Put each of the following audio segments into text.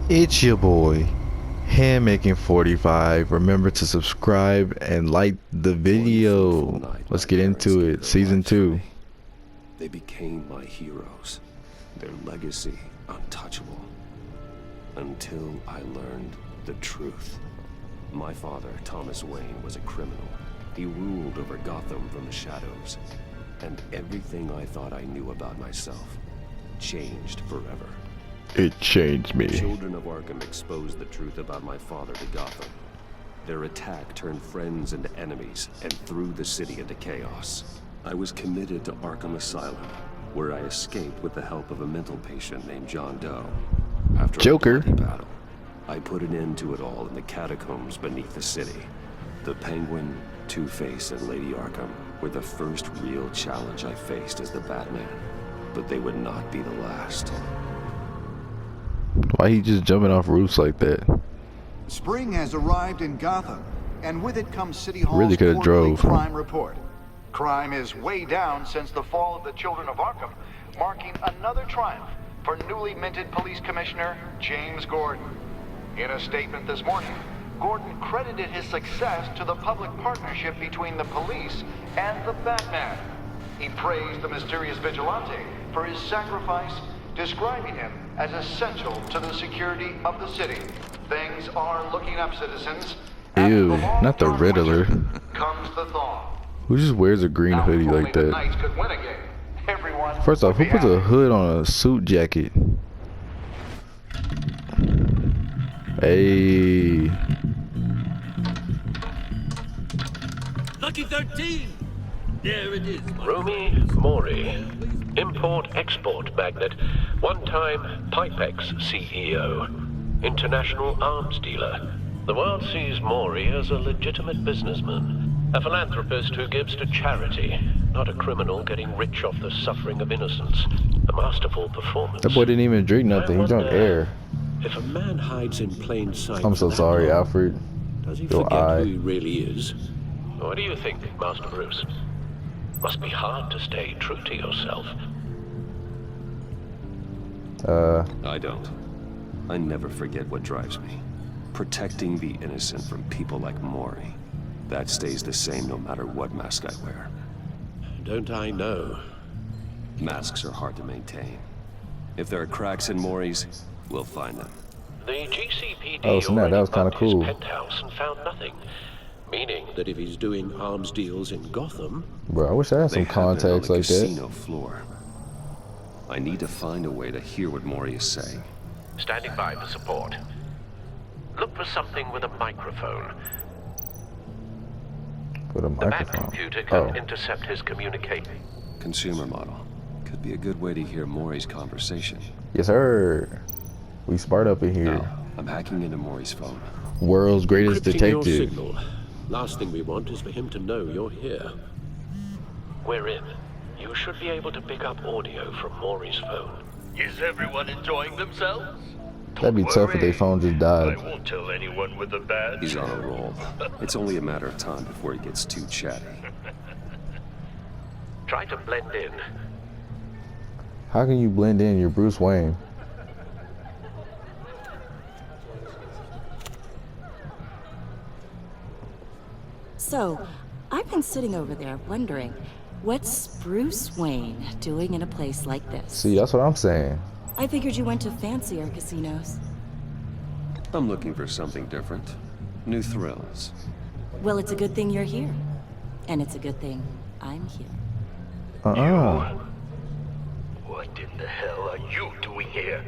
It's your boy, Handmaking 45. Remember to subscribe and like the video. Let's get into it. Season 2. They became my heroes. Their legacy untouchable. Until I learned the truth. My father, Thomas Wayne, was a criminal. He ruled over Gotham from the shadows. And everything I thought I knew about myself changed forever. It changed me. Children of Arkham exposed the truth about my father to Gotham. Their attack turned friends into enemies and threw the city into chaos. I was committed to Arkham Asylum, where I escaped with the help of a mental patient named John Doe. After Joker. a bloody battle, I put an end to it all in the catacombs beneath the city. The Penguin, Two-Face, and Lady Arkham were the first real challenge I faced as the Batman. But they would not be the last. Why he just jumping off roofs like that? Spring has arrived in Gotham, and with it comes City Hall's Really coulda quarterly drove. crime report. Crime is way down since the fall of the Children of Arkham, marking another triumph for newly minted Police Commissioner James Gordon. In a statement this morning, Gordon credited his success to the public partnership between the police and the Batman. He praised the mysterious vigilante for his sacrifice, describing him as essential to the security of the city. Things are looking up, citizens. Ew, not the long-term Riddler. winter comes the thaw. Who just wears a green Now, hoodie if only like the that? Knights could win again, everyone First off, who would be puts a happy. hood on a suit jacket? Hey. Lucky 13! There it is. Rumi Mori, import-export magnate, one-time Pipex CEO, international arms dealer. The world sees Mori as a legitimate businessman, a philanthropist who gives to charity, not a criminal getting rich off the suffering of innocence. A masterful performance. That boy didn't even drink nothing. He's on air. If a man hides in plain sight, I'm so for that sorry, long, Alfred. does he Your forget eye. who he really is? What do you think, Master Bruce? Must be hard to stay true to yourself. I don't. I never forget what drives me. Protecting the innocent from people like Mori. That stays the same no matter what mask I wear. Don't I know? Masks are hard to maintain. If there are cracks in Mori's, we'll find them. The GCPD Oh, snap, that was kinda already bugged cool. his penthouse and found nothing, meaning That if he's doing arms deals in Gotham, Bro, I wish I had some They have them on contacts the like that. casino floor. I need to find a way to hear what Mori is saying. standing by for support. Look for something with a microphone. With a The Bat microphone. computer can Oh. intercept his communication. Consumer model. Could be a good way to hear Mori's conversation. Yes, sir. We smart up in here. Now, I'm hacking into Mori's phone. World's greatest encrypting your detective. signal. Last thing we want is for him to know you're here. We're in. You should be able to pick up audio from Maury's phone. Is everyone enjoying themselves? That'd be Don't tough if worry. their phone just I died. won't tell anyone with a badge. He's on a roll. It's only a matter of time before he gets too chatty. Try to blend in. How can you blend in? You're Bruce Wayne. So, I've been sitting over there wondering, what's Bruce Wayne doing in a place like this? See, that's what I'm saying. I figured you went to fancier casinos. I'm looking for something different. New thrills. Well, it's a good thing you're here. And it's a good thing I'm here. What in the hell are you doing here?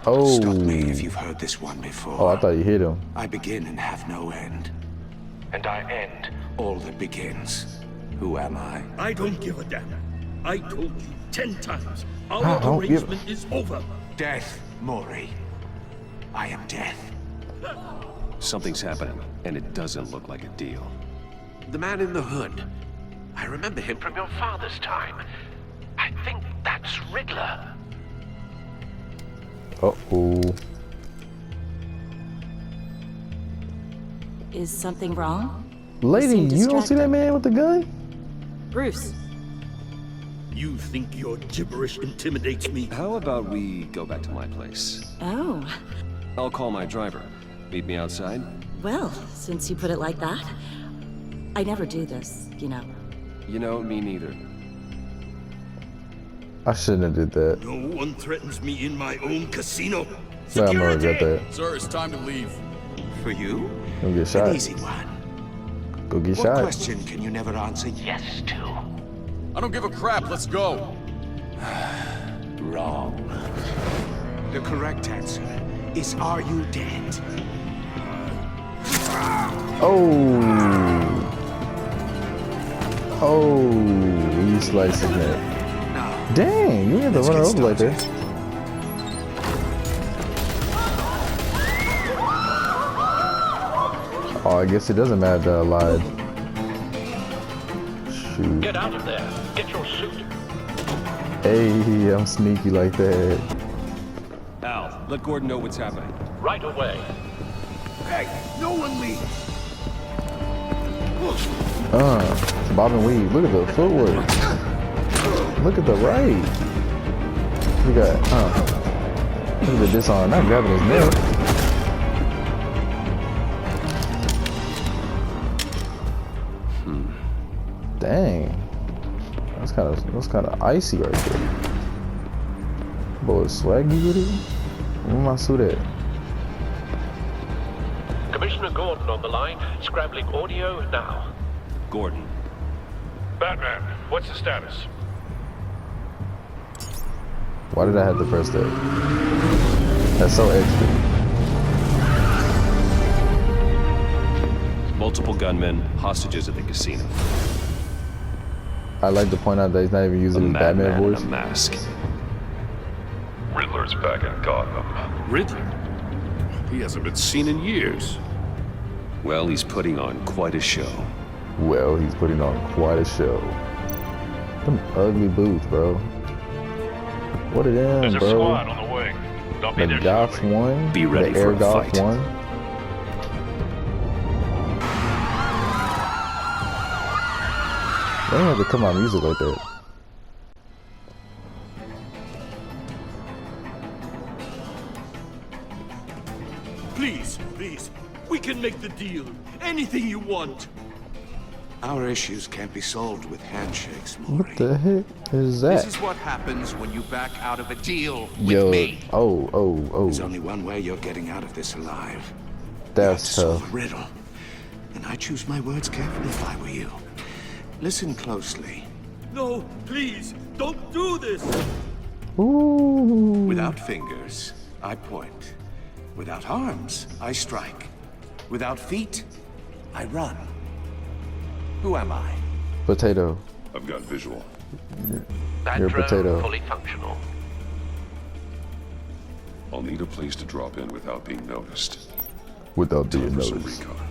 Oh. Stop me if you've heard this one before. Oh, I thought you hit him. I begin and have no end. And I end all that begins. Who am I? I don't give a damn. I told you 10 times. I Our don't give- arrangement is over. Death, Mori. I am death. Something's happening, and it doesn't look like a deal. The man in the hood. I remember him from your father's time. I think that's Riddler. Uh-oh. Is something wrong? Lady, seem you don't see that distracted. man with the gun? Bruce, You think your gibberish intimidates me? How about we go back to my place? Oh, I'll call my driver. Meet me outside? well, since you put it like that, I never do this, you know. You know, me neither. I shouldn't have did that. No one threatens me in my own casino. Yeah, I'm gonna regret that. Sir, it's time to leave. For you? Gonna get An shot. easy one. Go get What shot. question can you never answer yes to? I don't give a crap. Let's go. Wrong. The correct answer is, are you dead? Oh. Oh, you sliced his neck. Now, Dang, you had to let's run her get over like started. that. Oh, I guess it doesn't matter that I lied. Shoot. Get out of there. Get your suit. Hey, I'm sneaky like that. Al, let Gordon know what's happening. Right away. Hey, no one leave. Bob and weave. Look at the footwork. Look at the right. We got, look at the disarm. Not grabbing his neck. Dang. That's kind of icy right there. Boy, swaggy with it. Where my suit at? Commissioner Gordon on the line. Scrabbling audio now. Gordon. Batman, what's the status? Why did I have to press that? That's so extra. Multiple gunmen, hostages at the casino. I'd like to point out that he's not even A using his madman Batman in voice. a mask. Riddler's back in Gotham. Riddler? He hasn't been seen in years. Well, he's putting on quite a show. Well, he's putting on quite a show. Them ugly boots, bro. What are them, There's a bro? squad on the way. They'll be The there Goth shortly. one? Be ready the for Air a Goth fight. one? They don't have to come out music like that. Please, please. We can make the deal. Anything you want. Our issues can't be solved with handshakes, Maury. What the heck is that? This is what happens when you back out of a deal with Yo, me. oh. There's only one way you're getting out of this alive. That's You have to solve tough. a riddle. And I choose my words carefully if I were you. Listen closely. No, please. Don't do this. Ooh. Without fingers, I point. Without arms, I strike. Without feet, I run. Who am I? Potato. I've got visual. That You're a drone potato. fully functional. I'll need a place to drop in without being noticed. Without being For some noticed. recon.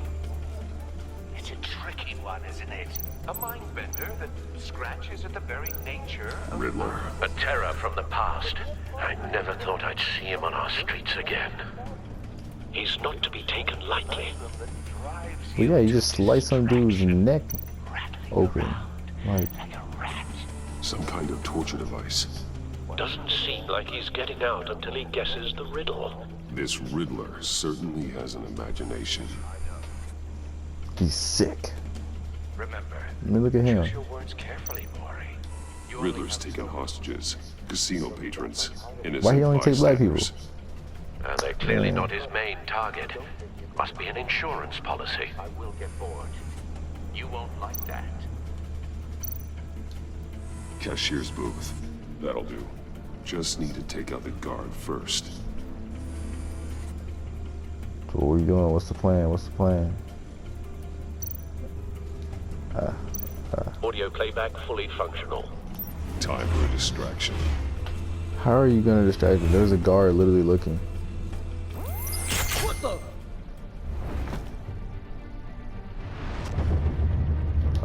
It's a tricky one, isn't it? A mind bender that scratches at the very nature of Riddler. A terror from the past. I never thought I'd see him on our streets again. He's not to be taken lightly. Well, yeah, you just slice some dude's neck open. Like, Some kind of torture device. Doesn't seem like he's getting out until he guesses the riddle. This Riddler certainly has an imagination. he's sick. Remember, Let me look at him. choose your words carefully, Maury. You Riddler's taking hostages, casino patrons, innocent Why he only take black people? bystanders. And they're clearly not his main target. Must be an insurance policy. I will get bored. You won't like that. Cashier's booth. That'll do. Just need to take out the guard first. So what are you doing? What's the plan? What's the plan? Audio playback fully functional. Time for a distraction. How are you gonna distract him? There's a guard literally looking. What the?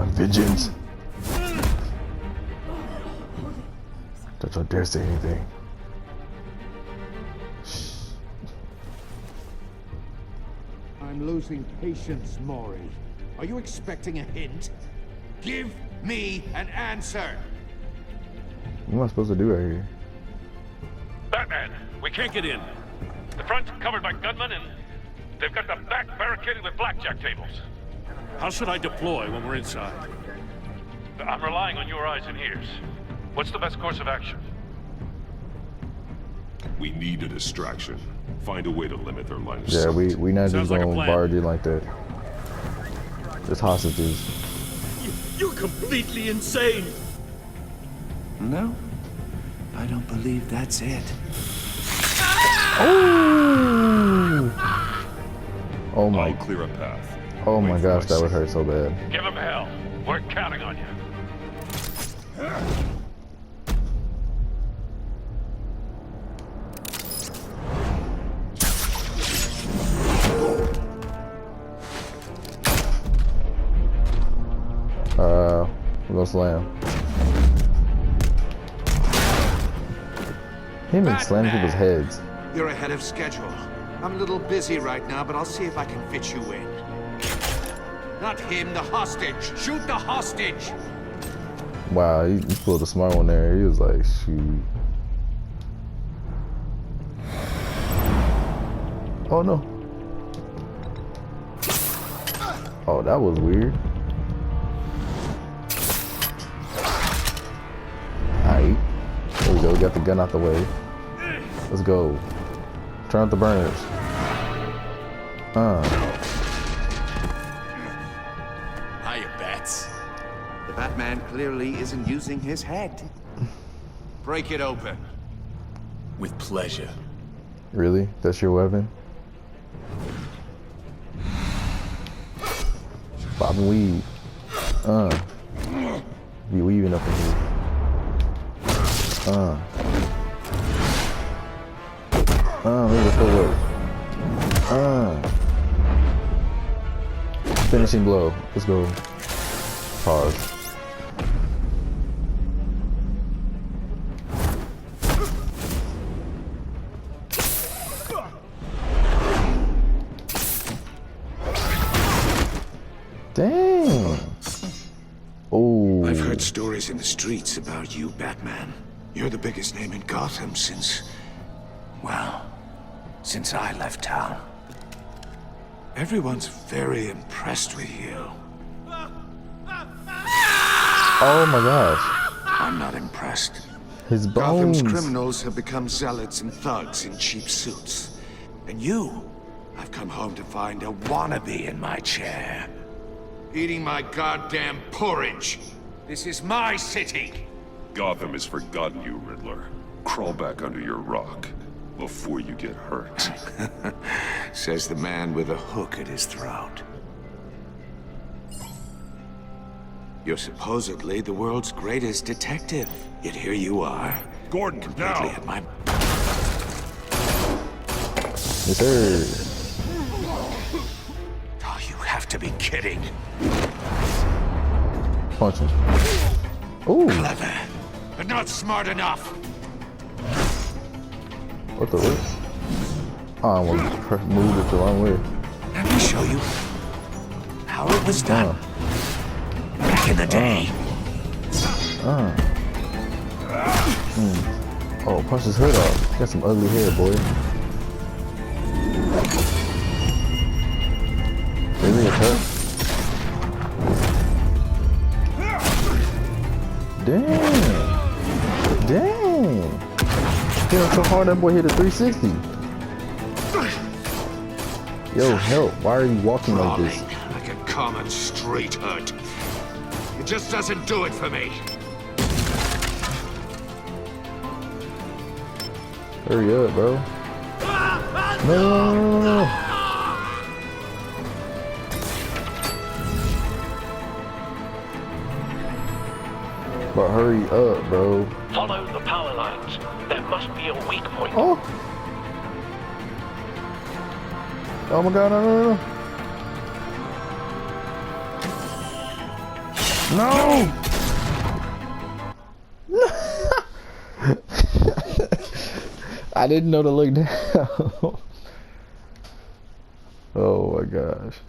A vengeance. Don't you dare say anything. I'm losing patience, Maury. Are you expecting a hint? Give me an answer. What am I supposed to do right here? Batman, we can't get in. The front's covered by gunmen, and they've got the back barricaded with blackjack tables. How should I deploy when we're inside? I'm relying on your eyes and ears. What's the best course of action? We need a distraction. Find a way to limit their line of sight. Yeah, we not just Sounds like a gonna plan. barge in like that. Just hostages. You're completely insane! No, I don't believe that's it. Oh my! I'll clear a path. Oh my Wait for gosh, that would signal. hurt so bad. Give him hell. We're counting on you. We're gonna slam. Him and slamming people's heads. You're ahead of schedule. I'm a little busy right now, but I'll see if I can fit you in. Not him, the hostage. Shoot the hostage! Wow, he pulled a smart one there. He was like, shoot. Oh no. Oh, that was weird. Alright. There we go. We got the gun out the way. Let's go. Turn out the burners. Hiya, Bats. The Batman clearly isn't using his head. Break it open. With pleasure. Really? That's your weapon? Bob and weave. Be weaving up in here. Maybe the footwork. Finishing blow. Let's go. Pause. Dang. Oh. I've heard stories in the streets about you, Batman. You're the biggest name in Gotham since... well, since I left town. Everyone's very impressed with you. Oh my gosh. I'm not impressed. His bones. Gotham's criminals have become zealots and thugs in cheap suits. And you, I've come home to find a wannabe in my chair. Eating my goddamn porridge. This is my city. Gotham has forgotten you, Riddler. Crawl back under your rock before you get hurt. Says the man with a hook at his throat. You're supposedly the world's greatest detective. Yet here you are. Gordon, Completely now! at my... Yes, sir. Oh, you have to be kidding. Punch him. Ooh. Clever, but not smart enough. What the what? Oh, I want to move it the wrong way. Let me show you how it was done. Back in the day. Oh, punch his hood off. Got some ugly hair, boy. Really a cut? Damn. Damn. Hit him so hard that boy hit a 360. Yo, help. Why are you walking like this? Crawling like a common street hood. It just doesn't do it for me. Hurry up, bro. No. But hurry up, bro. Follow the power lines. There must be a weak point. Oh. Oh my god, no, no, no, no. I didn't know to look down. Oh my gosh.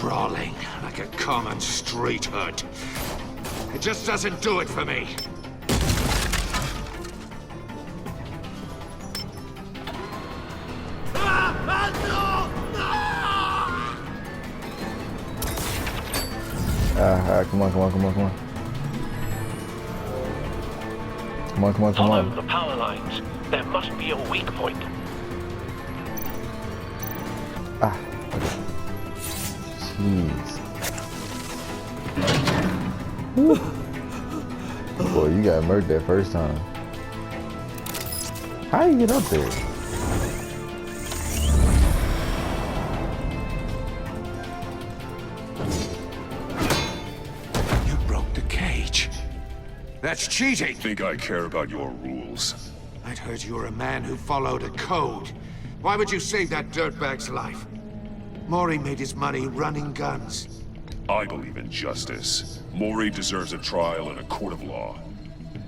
crawling like a common street hood. It just doesn't do it for me. Come on. Come on. Follow the power lines. There must be a weak point. Jeez. Woo. Boy, you got murked that first time. How you get up there? You broke the cage. That's cheating. Think I care about your rules? I'd heard you were a man who followed a code. Why would you save that dirtbag's life? Mori made his money running guns. I believe in justice. Mori deserves a trial in a court of law.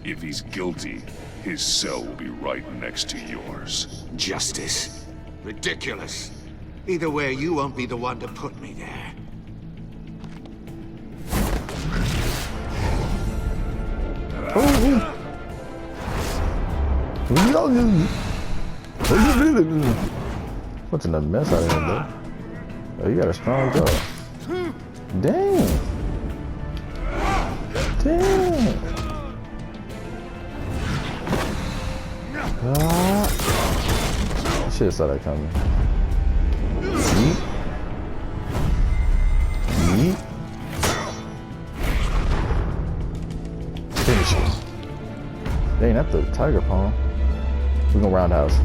If he's guilty, his cell will be right next to yours. Justice? Ridiculous. Either way, you won't be the one to put me there. What's another mess out of here, bro? Oh, you got a strong jaw. Dang. I should've saw that coming. Yeet. Finish it. Dang, that's the tiger palm. We're gonna roundhouse.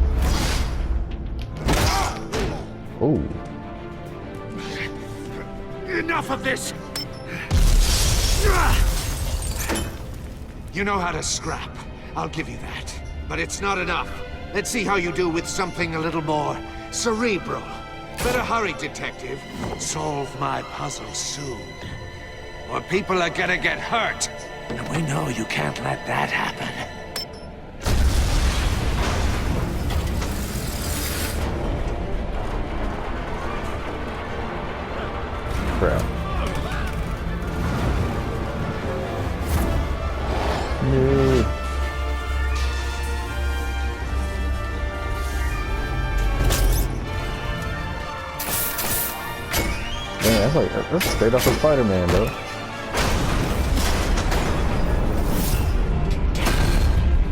Oh. Enough of this! You know how to scrap. I'll give you that. But it's not enough. Let's see how you do with something a little more cerebral. Better hurry, detective. Solve my puzzle soon. Or people are gonna get hurt. And we know you can't let that happen. Crap. No. Man, that's straight off of Spider-Man, though.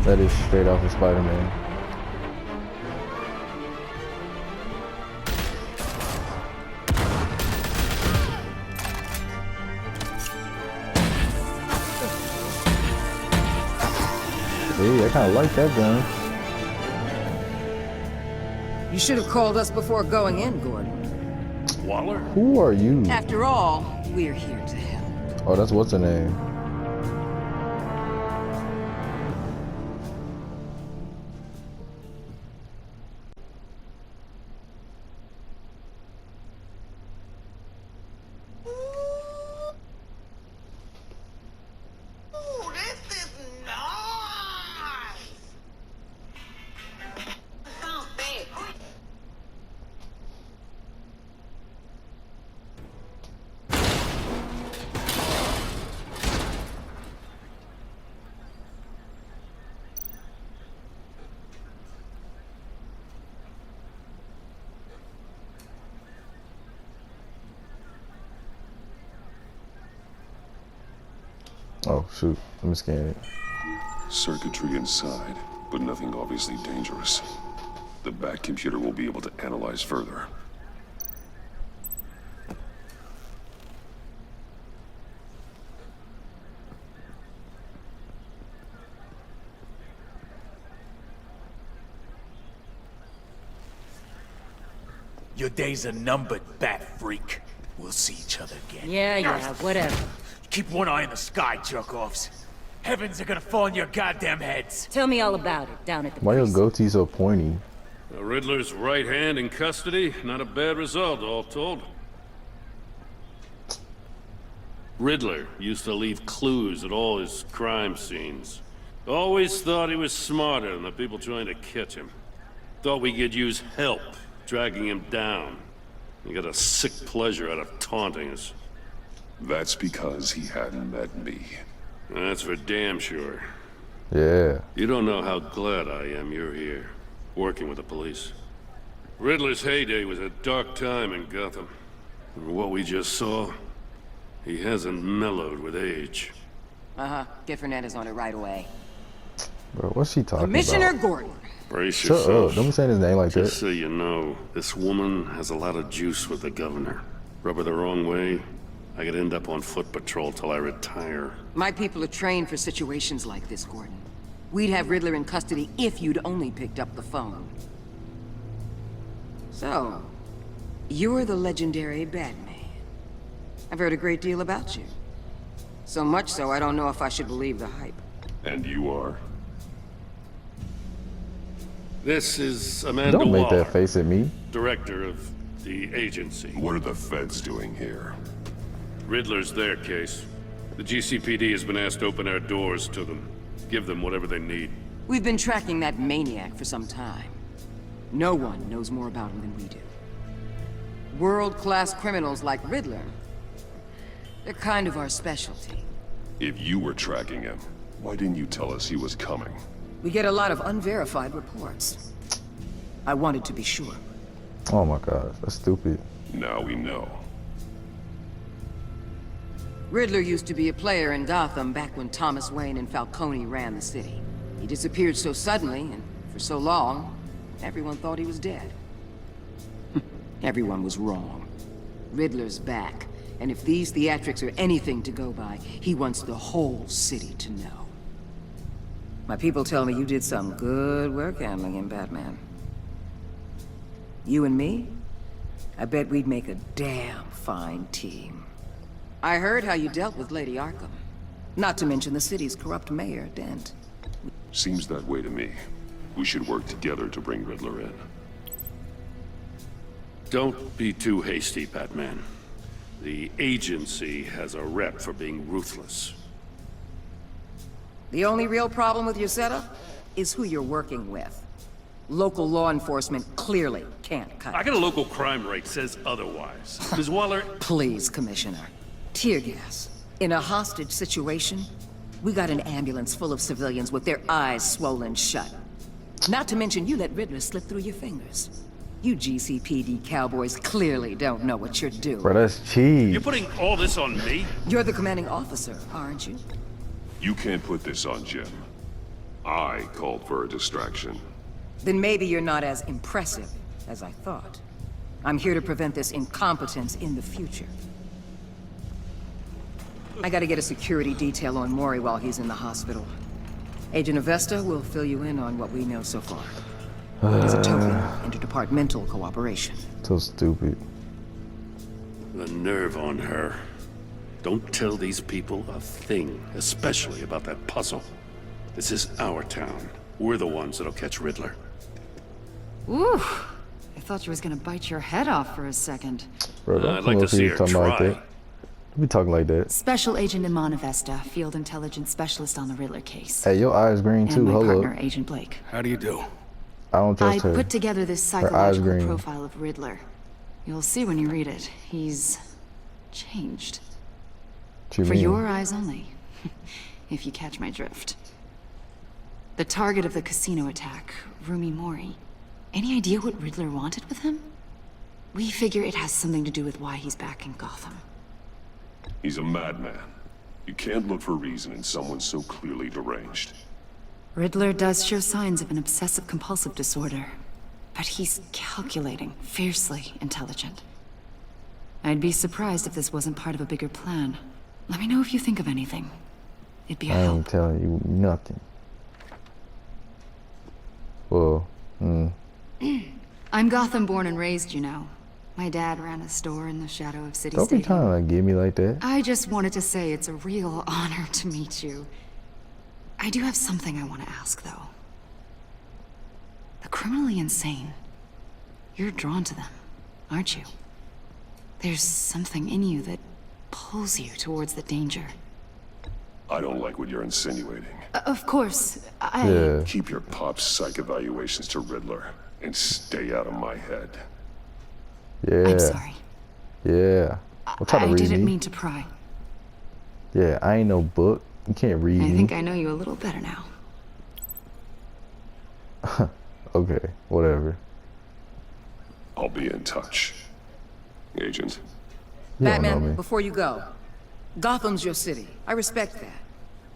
That is straight off of Spider-Man. Hey, I kind of like that gun. You should have called us before going in, Gordon. Waller? Who are you? After all, we're here to help. Oh, that's what's her name. Oh, shoot. Let me scan it. Circuitry inside, but nothing obviously dangerous. The back computer will be able to analyze further. Your days are numbered, bat freak. We'll see each other again. Yeah, whatever. Keep one eye in the sky, jerk-offs. Heavens are gonna fall on your goddamn heads. Tell me all about it down at the Why your goatee so pointy? The Riddler's right hand in custody. Not a bad result, all told. Riddler used to leave clues at all his crime scenes. Always thought he was smarter than the people trying to catch him. Thought we could use help dragging him down. You got a sick pleasure out of taunting us. That's because he hadn't met me. That's for damn sure. Yeah. You don't know how glad I am you're here, working with the police. Riddler's heyday was a dark time in Gotham. And what we just saw, he hasn't mellowed with age. Uh-huh. Get Fernandez on it right away. Bro, what's she talking Commissioner about? Gordon. Brace Shut yourself. up. Don't be saying his name like Just that. so you know, this woman has a lot of juice with the governor. Rub her the wrong way, I could end up on foot patrol till I retire. My people are trained for situations like this, Gordon. We'd have Riddler in custody if you'd only picked up the phone. So, you're the legendary Batman. I've heard a great deal about you. So much so, I don't know if I should believe the hype. And you are? This is Amanda Don't make Waller, that face at me. director of the agency. What are the feds doing here? Riddler's their case. The GCPD has been asked to open our doors to them. Give them whatever they need. We've been tracking that maniac for some time. No one knows more about him than we do. World-class criminals like Riddler, they're kind of our specialty. If you were tracking him, why didn't you tell us he was coming? We get a lot of unverified reports. I wanted to be sure. Oh my gosh, that's stupid. Now we know. Riddler used to be a player in Gotham back when Thomas Wayne and Falcone ran the city. He disappeared so suddenly and for so long, everyone thought he was dead. Everyone was wrong. Riddler's back, and if these theatrics are anything to go by, he wants the whole city to know. My people tell me you did some good work handling him, Batman. You and me? I bet we'd make a damn fine team. I heard how you dealt with Lady Arkham. Not to mention the city's corrupt mayor, Dent. Seems that way to me. We should work together to bring Riddler in. Don't be too hasty, Batman. The agency has a rep for being ruthless. The only real problem with your setup is who you're working with. Local law enforcement clearly can't cut I got a local crime rate says otherwise. Ms. Waller... Please, Commissioner. Tear gas. In a hostage situation, we got an ambulance full of civilians with their eyes swollen shut. Not to mention you let Riddler slip through your fingers. You GCPD cowboys clearly don't know what you're doing. Bro, that's cheese. You're putting all this on me? You're the commanding officer, aren't you? You can't put this on Jim. I called for a distraction. Then maybe you're not as impressive as I thought. I'm here to prevent this incompetence in the future. I gotta get a security detail on Mori while he's in the hospital. Agent Avesta will fill you in on what we know so far. It's a token of interdepartmental cooperation. So stupid. The nerve on her. Don't tell these people a thing, especially about that puzzle. This is our town. We're the ones that'll catch Riddler. Ooh, I thought you was gonna bite your head off for a second. Bro, don't I'd come like to up here see her talking like try. that. Don't be talking like that. Special Agent Iman Avesta, Field Intelligence Specialist on the Riddler case. Hey, your eyes green too. And my Hold partner, up. Agent Blake. How do you do? I don't I trust her. put together this Her eyes psychological green. profile of Riddler. You'll see when you read it. He's changed. What you For mean? your eyes only, if you catch my drift. The target of the casino attack, Rumi Mori. Any idea what Riddler wanted with him? We figure it has something to do with why he's back in Gotham. He's a madman. You can't look for reason in someone so clearly deranged. Riddler does show signs of an obsessive-compulsive disorder, but he's calculating, fiercely intelligent. I'd be surprised if this wasn't part of a bigger plan. Let me know if you think of anything. It'd be a I help. ain't telling you nothing. Well, I'm Gotham born and raised, you know. My dad ran a store in the shadow of City don't be Stadium. trying to get me like that. I just wanted to say it's a real honor to meet you. I do have something I want to ask, though. The criminally insane. You're drawn to them, aren't you? There's something in you that pulls you towards the danger. I don't like what you're insinuating. Of course, Keep your pop psych evaluations to Riddler and stay out of my head. Yeah. I'm sorry. Yeah. Well, try to I read didn't me. mean to pry. Yeah, I ain't no book. You can't read I me. think I know you a little better now. Okay, whatever. I'll be in touch, Agent. You don't know Batman, me. before you go, Gotham's your city. I respect that.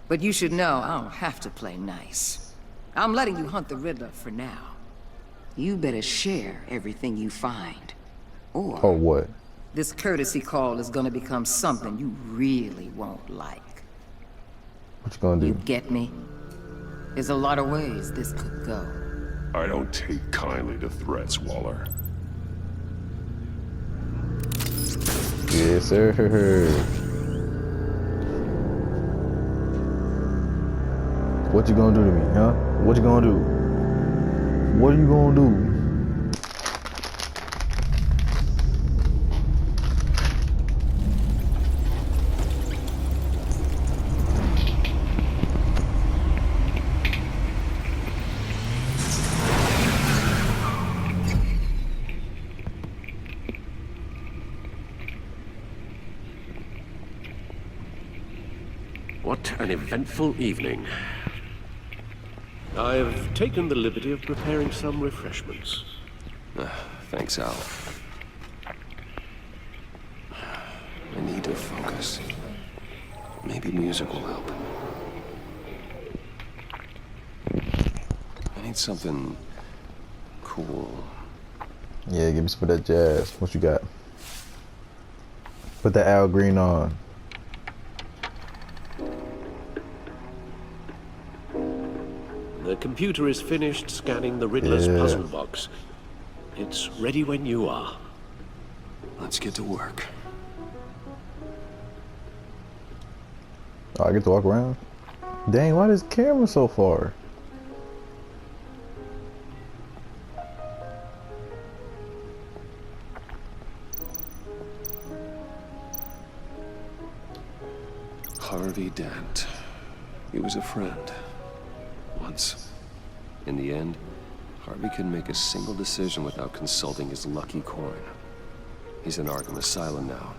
But you should know I don't have to play nice. I'm letting you hunt the Riddler for now. You better share everything you find. Or Or what? this courtesy call is gonna become something you really won't like. What you gonna do? You get me? There's a lot of ways this could go. I don't take kindly to threats, Waller. Yes, sir. What you gonna do to me, huh? What you gonna do? What are you gonna do? What an eventful evening. I've taken the liberty of preparing some refreshments. Thanks, Al. I need to focus. Maybe music will help. I need something cool. Yeah, give me some of that jazz. What you got? Put that Al Green on. The computer is finished scanning the Riddler's Yeah. puzzle box. It's ready when you are. Let's get to work. Oh, I get to walk around? Dang, why this camera so far? Harvey Dent. He was a friend. Once. In the end, Harvey couldn't make a single decision without consulting his lucky coin. He's in Arkham Asylum now,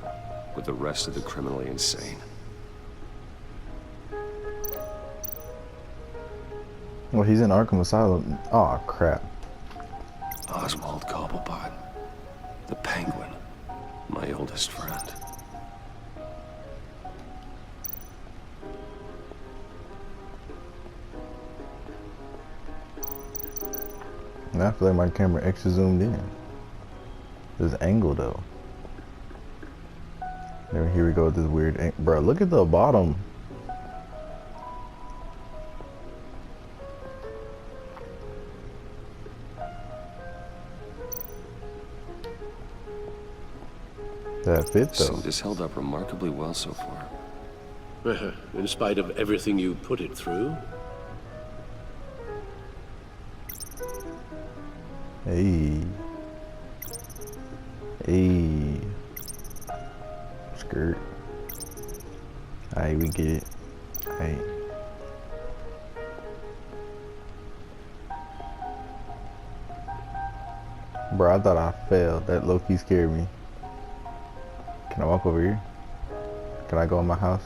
with the rest of the criminally insane. Well, he's in Arkham Asylum. Oh crap. Oswald Cobblepot. The Penguin. My oldest friend. Now I feel like my camera extra zoomed in. This angle though. Then here we go with this weird angle. Bro, look at the bottom. That fit though. Suit has held up remarkably well so far. In spite of everything you put it through. Hey. Hey. Skirt. Alright, we get it. Alright. Bro, I thought I fell. That low-key scared me. Can I walk over here? Can I go in my house?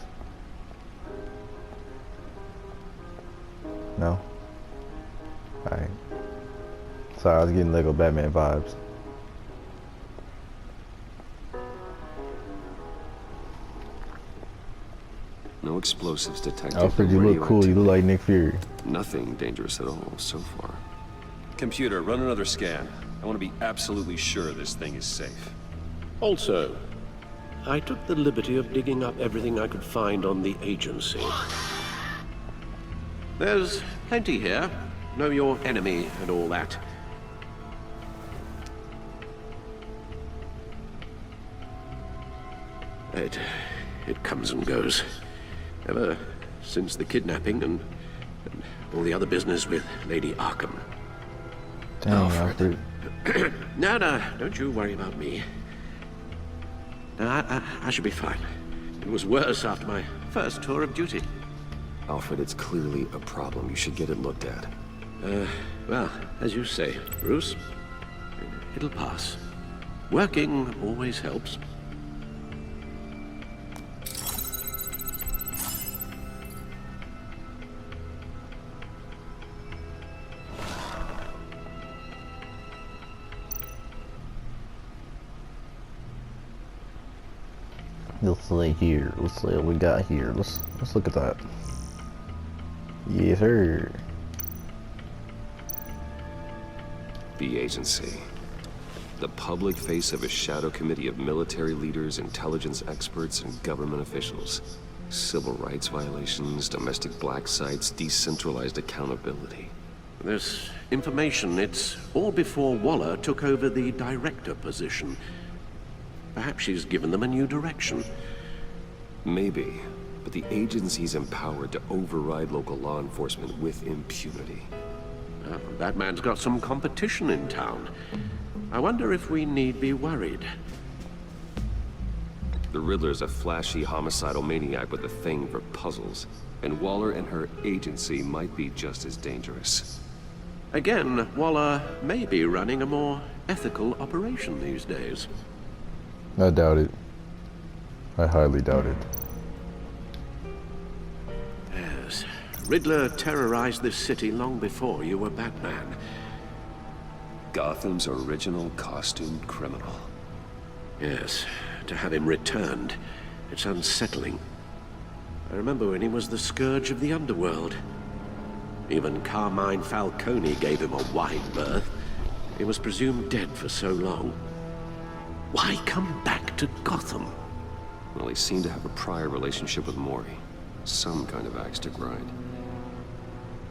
No? Alright. Sorry, I was getting Lego Batman vibes. No explosives detected. Alfred, you look cool. You look like Nick Fury. Nothing dangerous at all so far. Computer, run another scan. I want to be absolutely sure this thing is safe. Also, I took the liberty of digging up everything I could find on the agency. There's plenty here. Know your enemy and all that. It comes and goes. Ever since the kidnapping and all the other business with Lady Arkham. Dang, Alfred. No, don't you worry about me. No, I should be fine. It was worse after my first tour of duty. Alfred, it's clearly a problem. You should get it looked at. Well, as you say, Bruce, it'll pass. Working always helps. Let's see here. Let's see what we got here. Let's look at that. Yes, sir. The agency. The public face of a shadow committee of military leaders, intelligence experts, and government officials. Civil rights violations, domestic black sites, decentralized accountability. This information, it's all before Waller took over the director position. Perhaps she's given them a new direction. Maybe, but the agency's empowered to override local law enforcement with impunity. Batman's got some competition in town. I wonder if we need be worried. The Riddler's a flashy homicidal maniac with a thing for puzzles, and Waller and her agency might be just as dangerous. Again, Waller may be running a more ethical operation these days. I doubt it. I highly doubt it. Yes. Riddler terrorized this city long before you were Batman. Gotham's original costumed criminal. Yes. To have him returned, it's unsettling. I remember when he was the scourge of the underworld. Even Carmine Falcone gave him a wide berth. He was presumed dead for so long. Why come back to Gotham? Well, he seemed to have a prior relationship with Mori. Some kind of axe to grind.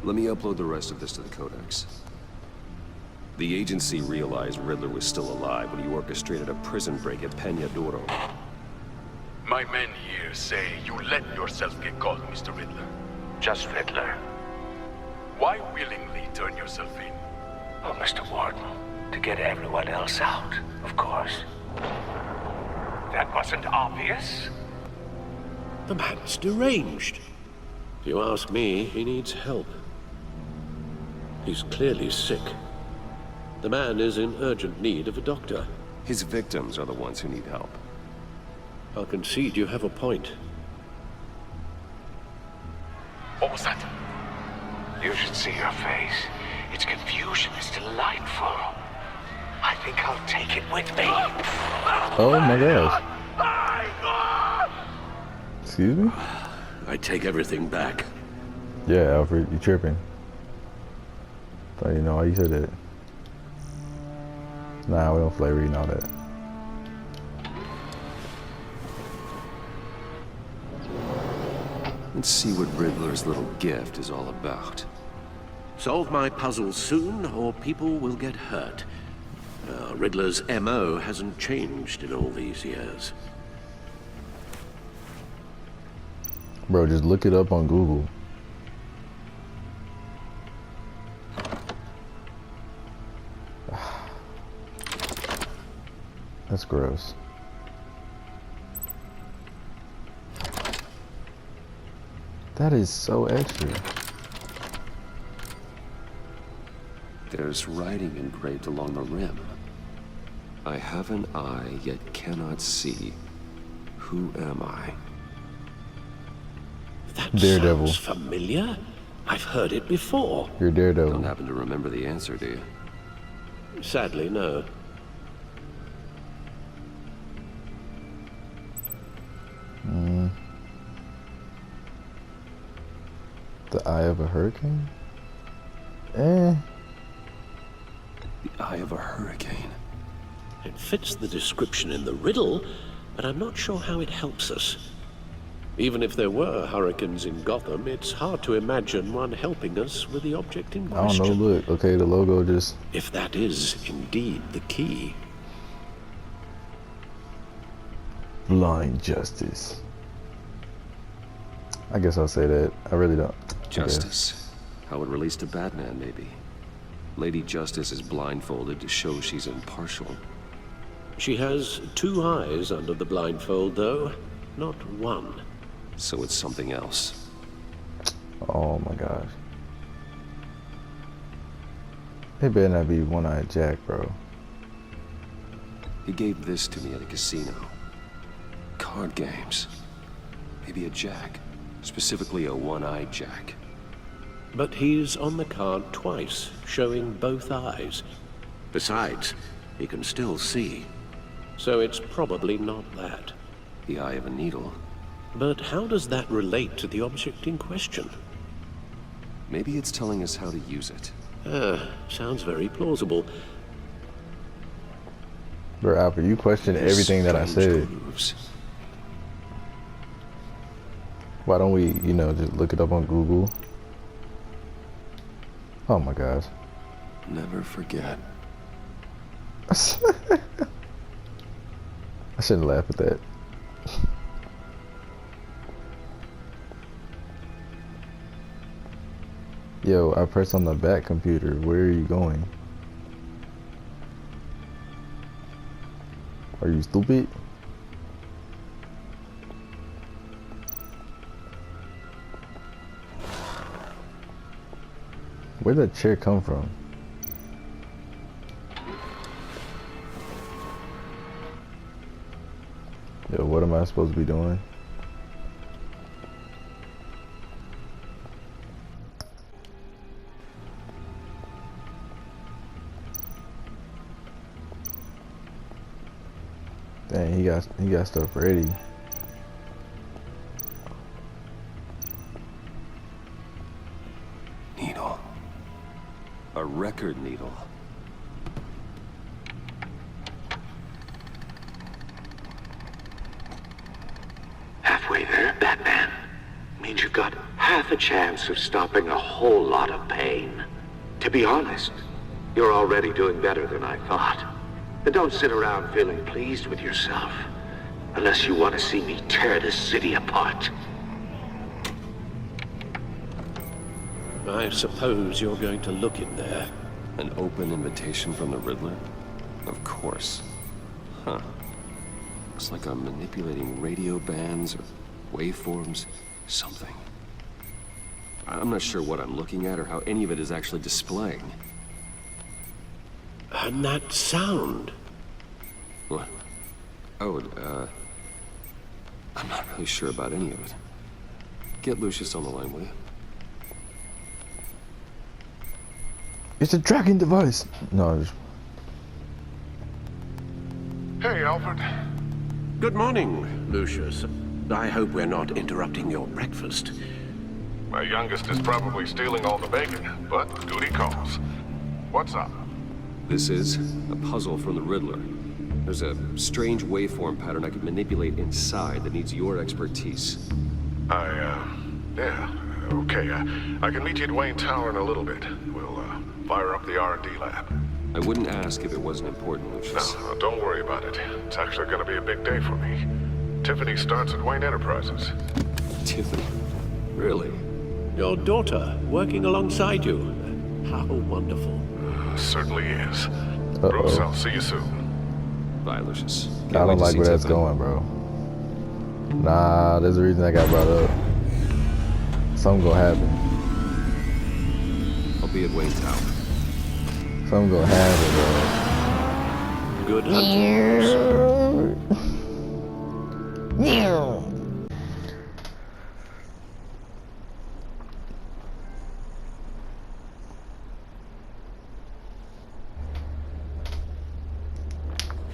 Let me upload the rest of this to the Codex. The agency realized Riddler was still alive when he orchestrated a prison break at Peña Duro. My men here say you let yourself get caught, Mr. Riddler. Just Riddler. Why willingly turn yourself in? Oh, Mr. Warden, to get everyone else out, of course. That wasn't obvious. The man's deranged. If you ask me, he needs help. He's clearly sick. The man is in urgent need of a doctor. His victims are the ones who need help. I'll concede you have a point. What was that? You should see her face. Its confusion is delightful. I think I'll take it with me. Oh my gosh. Excuse me? I take everything back. Yeah, Alfred, you tripping. Thought you know why you said that. Nah, we don't flavor reading all that. Let's see what Riddler's little gift is all about. Solve my puzzle soon, or people will get hurt. Riddler's MO hasn't changed in all these years. Bro, just look it up on Google. That's gross. That is so extra. There's writing engraved along the rim. I have an eye, yet cannot see. Who am I? That Daredevil. sounds familiar. I've heard it before. You're Daredevil. Don't happen to remember the answer, do you? Sadly, no. The Eye of a Hurricane? Eh. The Eye of a Hurricane. It fits the description in the riddle, but I'm not sure how it helps us. Even if there were hurricanes in Gotham, it's hard to imagine one helping us with the object in I question. don't know, look. Okay, the logo just... If that is indeed the key. Blind Justice. I guess I'll say that. I really don't. Justice. How it relates to Batman, maybe. Lady Justice is blindfolded to show she's impartial. She has two eyes under the blindfold, though, not one. So it's something else. Oh my gosh. It better not be One-Eyed Jack, bro. He gave this to me at a casino. Card games. Maybe a jack. Specifically a one-eyed jack. But he's on the card twice, showing both eyes. Besides, he can still see. So it's probably not that. The eye of a needle. But how does that relate to the object in question? Maybe it's telling us how to use it. Sounds very plausible. Bro, Alfred, you question everything that I said. Grooves. Why don't we, you know, just look it up on Google? Oh my gosh. Never forget. I shouldn't laugh at that. Yo, I pressed on the back computer. Where are you going? Are you stupid? Where'd that chair come from? Yo, what am I supposed to be doing? Dang, he got stuff ready. Needle. A record needle. Halfway there, Batman. Means you've got half a chance of stopping a whole lot of pain. To be honest, you're already doing better than I thought. And don't sit around feeling pleased with yourself, unless you want to see me tear this city apart. I suppose you're going to look in there. An open invitation from the Riddler? Of course. Huh. Looks like I'm manipulating radio bands or waveforms, something. I'm not sure what I'm looking at or how any of it is actually displaying. And that sound. What? Oh, I'm not really sure about any of it. Get Lucius on the line, will you? It's a tracking device. No. Hey, Alfred. Good morning, Lucius. I hope we're not interrupting your breakfast. My youngest is probably stealing all the bacon, but duty calls. What's up? This is a puzzle from the Riddler. There's a strange waveform pattern I could manipulate inside that needs your expertise. Yeah, okay. I can meet you at Wayne Tower in a little bit. We'll, fire up the R&D lab. I wouldn't ask if it wasn't important, Lucius. No, don't worry about it. It's actually gonna be a big day for me. Tiffany starts at Wayne Enterprises. Tiffany? Really? Your daughter, working alongside you. How wonderful. Certainly is. Bruce, I'll see you soon. Bye, Lucius. I don't like where that's going, bro. Nah, there's a reason I got brought up. Something gonna happen. I'll be at Wayne Tower. Something gonna happen, bro. Good hunting.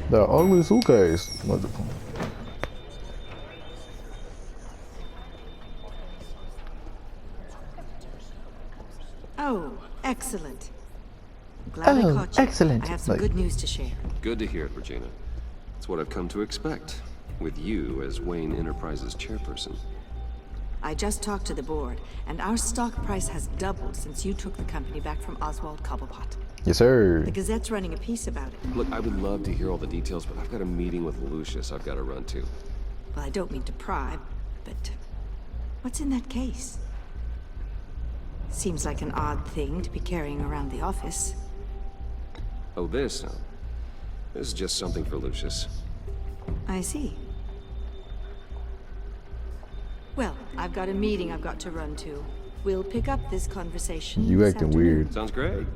The ugly suitcase. Oh, excellent. Glad I caught you. Excellent. I have some good news to share. Good to hear it, Regina. It's what I've come to expect, with you as Wayne Enterprises chairperson. I just talked to the board, and our stock price has doubled since you took the company back from Oswald Cobblepot. Yes, sir. The Gazette's running a piece about it. Look, I would love to hear all the details, but I've got a meeting with Lucius I've got to run to. Well, I don't mean to pry, but what's in that case? Seems like an odd thing to be carrying around the office. Oh, this? No. This is just something for Lucius. I see. Well, I've got a meeting I've got to run to. We'll pick up this conversation You this acting afternoon. weird. Sounds great.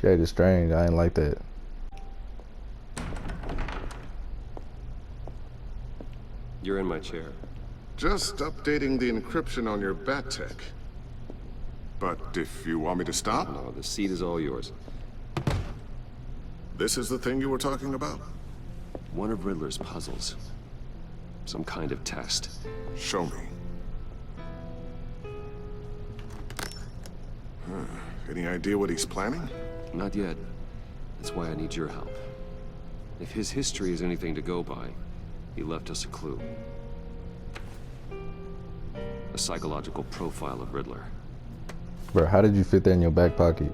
She acted strange. I ain't like that. You're in my chair. Just updating the encryption on your bat tech. But if you want me to stop? No, the seat is all yours. This is the thing you were talking about? One of Riddler's puzzles. Some kind of test. Show me. Any idea what he's planning? Not yet. That's why I need your help. If his history is anything to go by, he left us a clue. A psychological profile of Riddler. Bro, how did you fit that in your back pocket?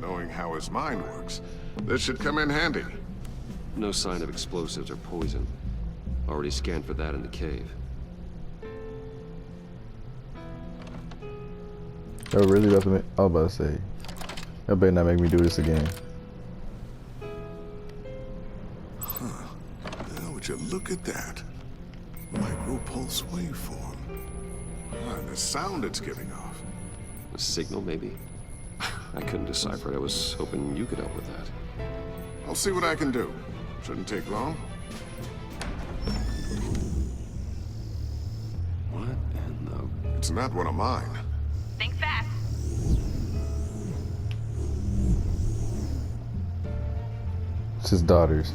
Knowing how his mind works, this should come in handy. No sign of explosives or poison. Already scanned for that in the cave. Y'all really about to make, I was about to say, y'all better not make me do this again. Huh. Now would you look at that? Micro-pulse waveform. And the sound it's giving off. A signal, maybe? I couldn't decipher it. I was hoping you could help with that. I'll see what I can do. Shouldn't take long. What in the... It's not one of mine. Think fast. It's his daughters.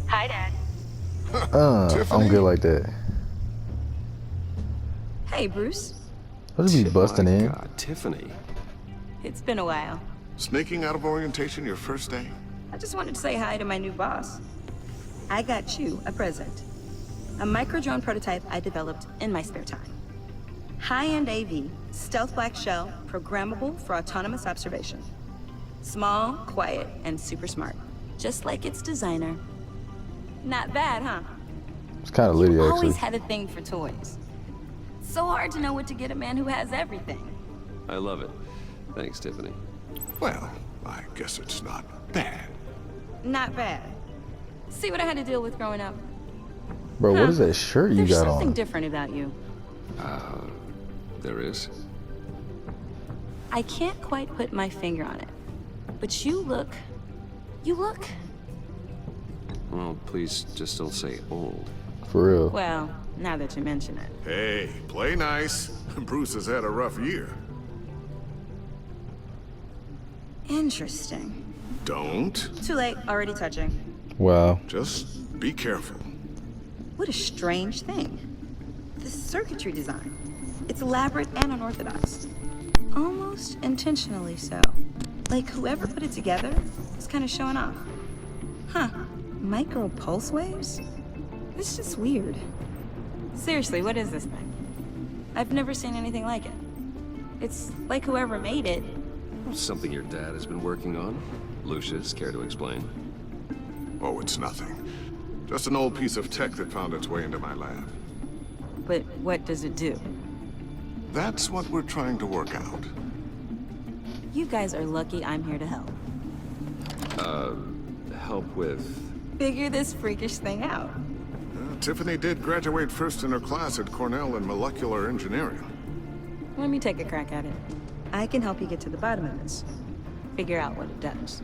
Hi, Dad. I'm good like that. Hey, Bruce. What is he busting in? God, Tiffany. It's been a while. Sneaking out of orientation your first day? I just wanted to say hi to my new boss. I got you a present. A micro-drone prototype I developed in my spare time. High-end AV, stealth black shell, programmable for autonomous observation. Small, quiet, and super smart. Just like its designer. Not bad, huh? It's kind of litty, actually. Always had a thing for toys. So hard to know what to get a man who has everything. I love it. Thanks, Tiffany. Well, I guess it's not bad. Not bad. See what I had to deal with growing up? Bro, what is that shirt you There's got something on? different about you. There is? I can't quite put my finger on it. But you look... Well, please just don't say old. For real. Well, now that you mention it. Hey, play nice. Bruce has had a rough year. Interesting. Don't. Too late, already touching. Wow. Just be careful. What a strange thing. The circuitry design. It's elaborate and unorthodox. Almost intentionally so. Like whoever put it together is kind of showing off. Huh. Micro pulse waves? This is just weird. Seriously, what is this thing? I've never seen anything like it. It's like whoever made it. Something your dad has been working on? Lucius, care to explain? Oh, it's nothing. Just an old piece of tech that found its way into my lab. But what does it do? That's what we're trying to work out. You guys are lucky I'm here to help. Help with... Figure this freakish thing out. Tiffany did graduate first in her class at Cornell in molecular engineering. Let me take a crack at it. I can help you get to the bottom of this. Figure out what it does.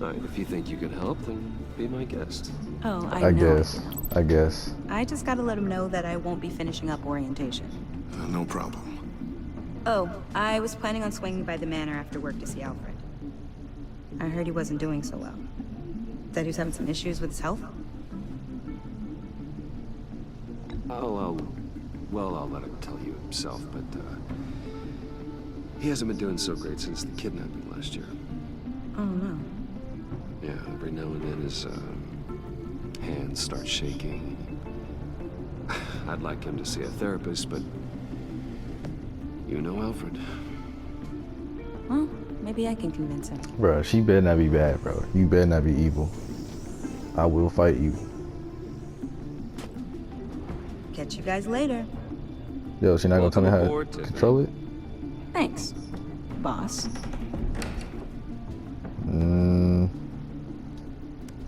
All right, if you think you can help, then be my guest. Oh, I guess. I just gotta let him know that I won't be finishing up orientation. No problem. Oh, I was planning on swinging by the manor after work to see Alfred. I heard he wasn't doing so well. That he was having some issues with his health? I'll let him tell you himself, but, he hasn't been doing so great since the kidnapping last year. Oh, no. Yeah, every now and then his, hands start shaking. I'd like him to see a therapist, but... You know Alfred. Well, maybe I can convince him. Bro, she better not be bad, bro. You better not be evil. I will fight you. Catch you guys later. Yo, she not gonna tell me how to control it? Thanks, boss.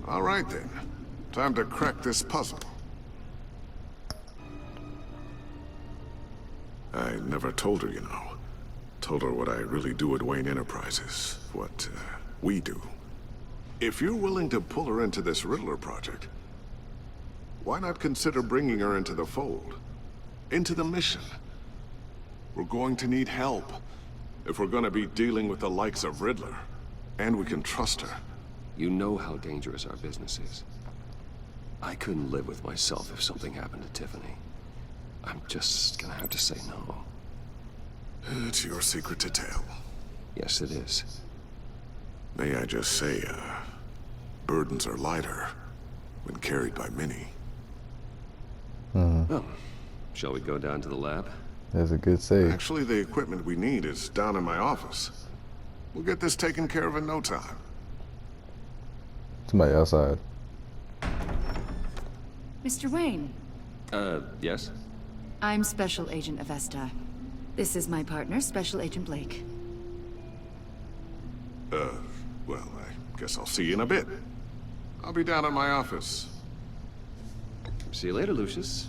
All right then. Time to crack this puzzle. I never told her, you know. Told her what I really do at Wayne Enterprises, what we do. If you're willing to pull her into this Riddler project, why not consider bringing her into the fold? Into the mission? We're going to need help if we're gonna be dealing with the likes of Riddler. And we can trust her. You know how dangerous our business is. I couldn't live with myself if something happened to Tiffany. I'm just gonna have to say no. It's your secret to tell. Yes, it is. May I just say, burdens are lighter when carried by many. Well, shall we go down to the lab? That's a good save. Actually, the equipment we need is down in my office. We'll get this taken care of in no time. Somebody outside. Mr. Wayne, Yes? I'm Special Agent Avesta. This is my partner, Special Agent Blake. Well, I guess I'll see you in a bit. I'll be down in my office. See you later, Lucius.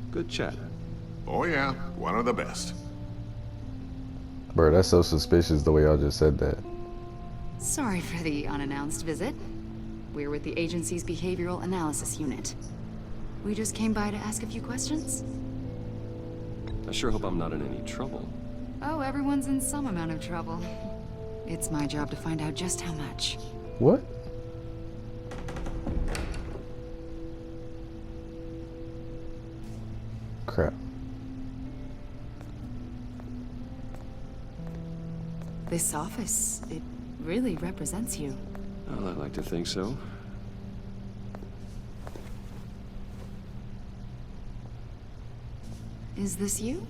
Good chat. Oh yeah, one of the best. Bro, that's so suspicious the way y'all just said that. Sorry for the unannounced visit. We're with the agency's Behavioral Analysis Unit. We just came by to ask a few questions. I sure hope I'm not in any trouble. Oh, everyone's in some amount of trouble. It's my job to find out just how much. What? Crap. This office, it really represents you. Well, I'd like to think so. Is this you?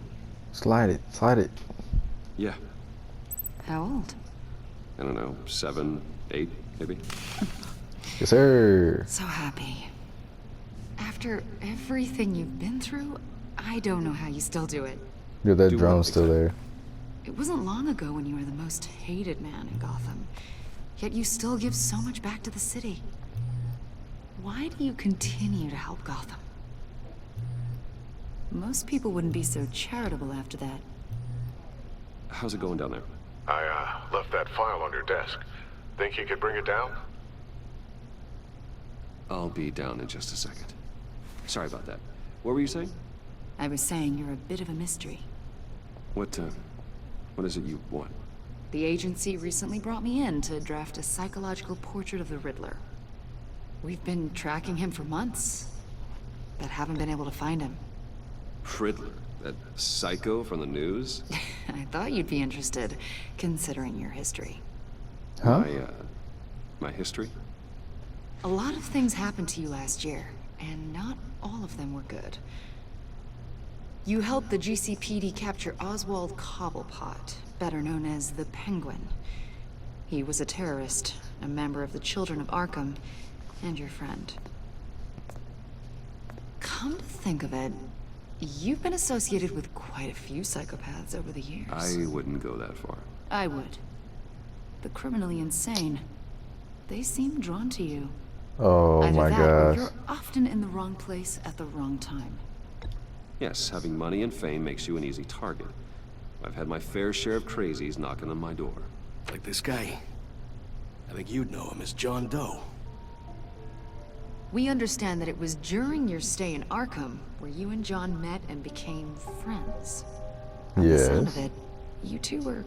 Slide it. Slide it. Yeah. How old? I don't know, 7, 8, maybe? Yes, sir. So happy. After everything you've been through, I don't know how you still do it. Yeah, that drone's still there. It wasn't long ago when you were the most hated man in Gotham. Yet you still give so much back to the city. Why do you continue to help Gotham? Most people wouldn't be so charitable after that. How's it going down there? I left that file on your desk. Think you could bring it down? I'll be down in just a second. Sorry about that. What were you saying? I was saying you're a bit of a mystery. What is it you want? The agency recently brought me in to draft a psychological portrait of the Riddler. We've been tracking him for months, but haven't been able to find him. Riddler? That psycho from the news? I thought you'd be interested, considering your history. Huh? My history? A lot of things happened to you last year, and not all of them were good. You helped the GCPD capture Oswald Cobblepot, better known as the Penguin. He was a terrorist, a member of the Children of Arkham, and your friend. Come to think of it, you've been associated with quite a few psychopaths over the years. I wouldn't go that far. I would. The criminally insane. They seem drawn to you. Oh Either my that, or gosh. you're often in the wrong place at the wrong time. Yes, having money and fame makes you an easy target. I've had my fair share of crazies knocking on my door. Like this guy. I think you'd know him as John Doe. We understand that it was during your stay in Arkham where you and John met and became friends. By the sound of Yes. it, you two were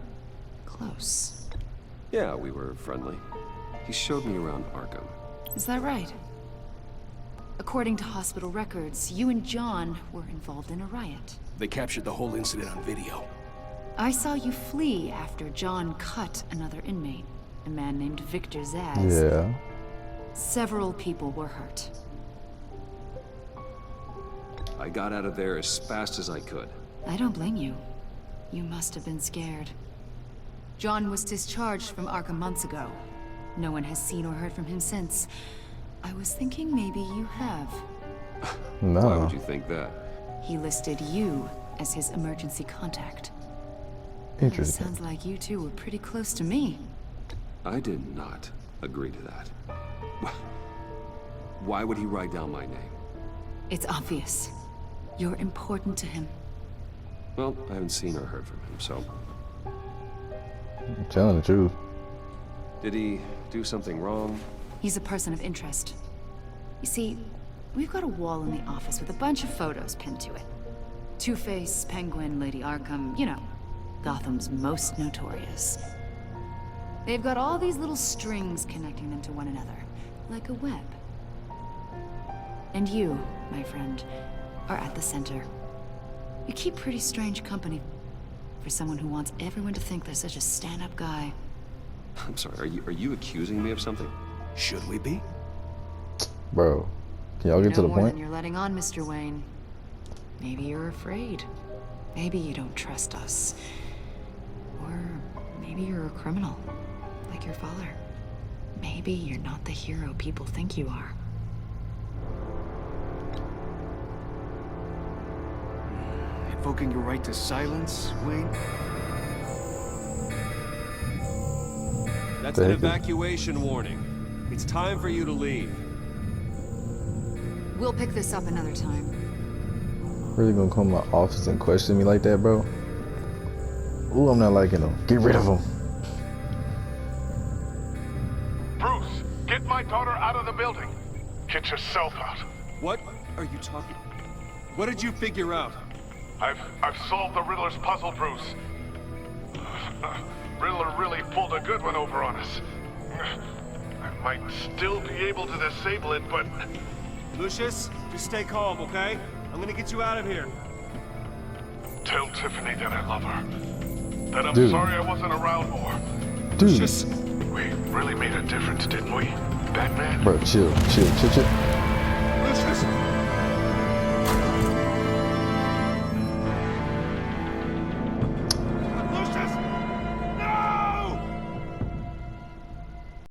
close. Yeah, we were friendly. He showed me around Arkham. Is that right? According to hospital records, you and John were involved in a riot. They captured the whole incident on video. I saw you flee after John cut another inmate, a man named Victor Zsasz. Yeah. Several people were hurt. I got out of there as fast as I could. I don't blame you. You must have been scared. John was discharged from Arkham months ago. No one has seen or heard from him since. I was thinking maybe you have. No. Why would you think that? He listed you as his emergency contact. Interesting. Sounds like you two were pretty close to me. I did not agree to that. Why would he write down my name? It's obvious. You're important to him. Well, I haven't seen or heard from him, so I'm telling the truth. Did he do something wrong? He's a person of interest. You see, we've got a wall in the office with a bunch of photos pinned to it. Two-Face, Penguin, Lady Arkham, you know, Gotham's most notorious. They've got all these little strings connecting them to one another, like a web. And you, my friend, are at the center. You keep pretty strange company for someone who wants everyone to think they're such a stand-up guy. I'm sorry, are you accusing me of something? Should we be? Bro, can y'all get to the more point? than you're letting on, Mr. Wayne. Maybe you're afraid. Maybe you don't trust us. Or maybe you're a criminal, like your father. Maybe you're not the hero people think you are. Invoking your right to silence, Wayne? That's an evacuation warning. It's time for you to leave. We'll pick this up another time. Really gonna come to my office and question me like that, bro? Ooh, I'm not liking him. Get rid of him. Bruce, get my daughter out of the building. Get yourself out. What are you talking? What did you figure out? I've solved the Riddler's puzzle, Bruce. Riddler really pulled a good one over on us. I might still be able to disable it, but... Lucius, just stay calm, okay? I'm gonna get you out of here. Tell Tiffany that I love her. That I'm Dude. sorry I wasn't around more. Dude. Lucius, we really made a difference, didn't we, Batman? Bro, chill.